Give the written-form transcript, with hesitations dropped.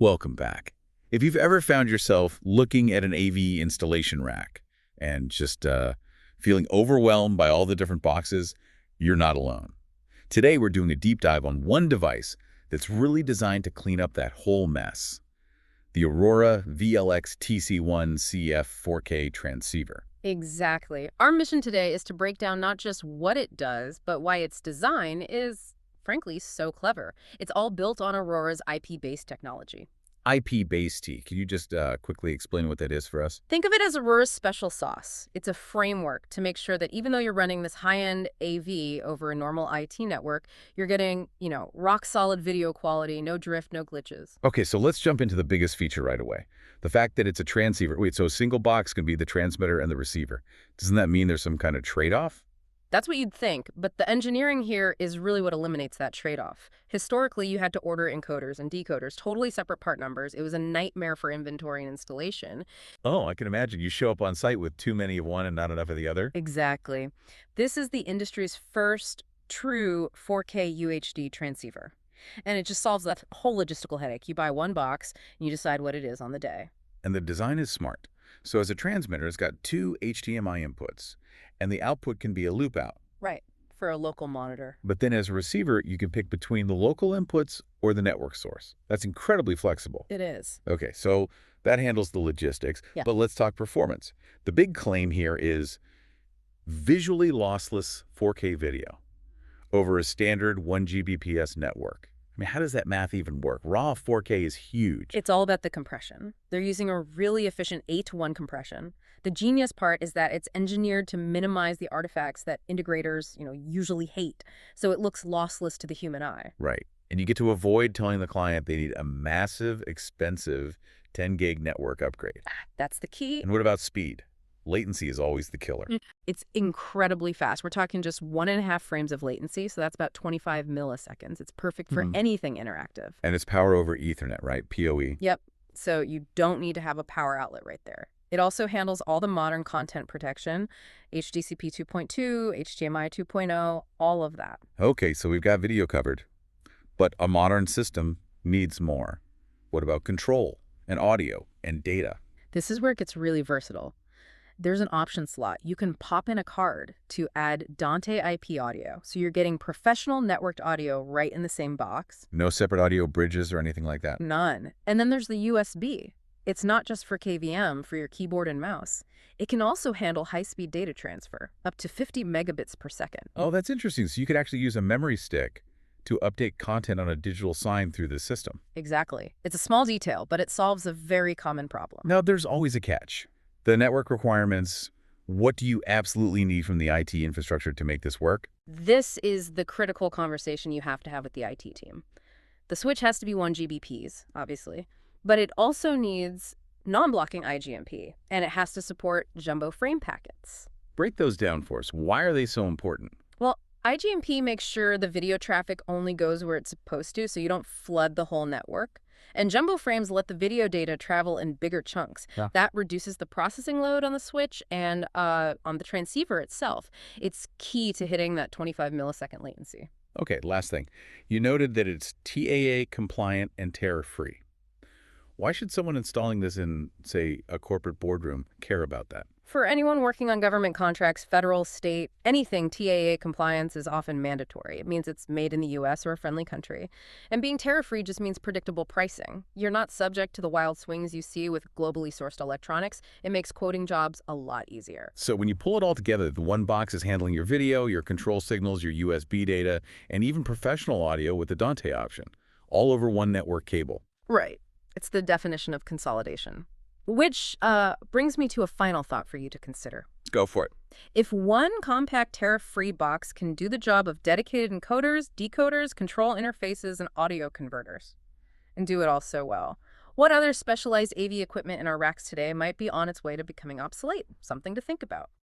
Welcome back. If you've ever found yourself looking at an AV installation rack and just feeling overwhelmed by all the different boxes, you're not alone. Today, we're doing a deep dive on one device that's really designed to clean up that whole mess: the Aurora VLX-TC1-CF 4K transceiver. Exactly. Our mission today is to break down not just what it does, but why its design is, frankly, so clever. It's all built on Aurora's IP-based technology. IP-based T. Can you just quickly explain what that is for us? Think of it as Aurora's special sauce. It's a framework to make sure that even though you're running this high-end AV over a normal IT network, you're getting, rock-solid video quality, no drift, no glitches. Okay, so let's jump into the biggest feature right away. The fact that it's a transceiver. Wait, so a single box can be the transmitter and the receiver. Doesn't that mean there's some kind of trade-off? That's what you'd think, but the engineering here is really what eliminates that trade-off. Historically, you had to order encoders and decoders, totally separate part numbers. It was a nightmare for inventory and installation. Oh, I can imagine. You show up on site with too many of one and not enough of the other. Exactly. This is the industry's first true 4K UHD transceiver. And it just solves that whole logistical headache. You buy one box, and you decide what it is on the day. And the design is smart. So as a transmitter, it's got two HDMI inputs, and the output can be a loop out. Right, for a local monitor. But then as a receiver, you can pick between the local inputs or the network source. That's incredibly flexible. It is. Okay, so that handles the logistics, Yeah. but let's talk performance. The big claim here is visually lossless 4K video over a standard 1 Gbps network. I mean, how does that math even work? Raw 4K is huge. It's all about the compression. They're using a really efficient 8-to-1 compression. The genius part is that it's engineered to minimize the artifacts that integrators, usually hate, so it looks lossless to the human eye. Right. And you get to avoid telling the client they need a massive, expensive 10 gig network upgrade. That's the key. And what about speed? Latency is always the killer. It's incredibly fast. We're talking just 1.5 frames of latency, so that's about 25 milliseconds. It's perfect for anything interactive. And it's power over Ethernet, right? PoE. Yep. So you don't need to have a power outlet right there. It also handles all the modern content protection, HDCP 2.2, HDMI 2.0, all of that. Okay, so we've got video covered. But a modern system needs more. What about control and audio and data? This is where it gets really versatile. There's an option slot. You can pop in a card to add Dante IP audio. So you're getting professional networked audio right in the same box. No separate audio bridges or anything like that? None. And then there's the USB. It's not just for KVM for your keyboard and mouse. It can also handle high-speed data transfer, up to 50 megabits per second. Oh, that's interesting. So you could actually use a memory stick to update content on a digital sign through the system. Exactly. It's a small detail, but it solves a very common problem. Now, there's always a catch. The network requirements, what do you absolutely need from the IT infrastructure to make this work? This is the critical conversation you have to have with the IT team. The switch has to be 1 Gbps, obviously, but it also needs non-blocking IGMP, and it has to support jumbo frame packets. Break those down for us. Why are they so important? Well, IGMP makes sure the video traffic only goes where it's supposed to, so you don't flood the whole network. And jumbo frames let the video data travel in bigger chunks. Yeah. That reduces the processing load on the switch and on the transceiver itself. It's key to hitting that 25 millisecond latency. Okay, last thing. You noted that it's TAA compliant and tariff-free. Why should someone installing this in, say, a corporate boardroom care about that? For anyone working on government contracts, federal, state, anything, TAA compliance is often mandatory. It means it's made in the U.S. or a friendly country. And being tariff-free just means predictable pricing. You're not subject to the wild swings you see with globally sourced electronics. It makes quoting jobs a lot easier. So when you pull it all together, the one box is handling your video, your control signals, your USB data, and even professional audio with the Dante option, all over one network cable. Right. It's the definition of consolidation. Which brings me to a final thought for you to consider. Go for it. If one compact tariff-free box can do the job of dedicated encoders, decoders, control interfaces, and audio converters, and do it all so well, what other specialized AV equipment in our racks today might be on its way to becoming obsolete? Something to think about.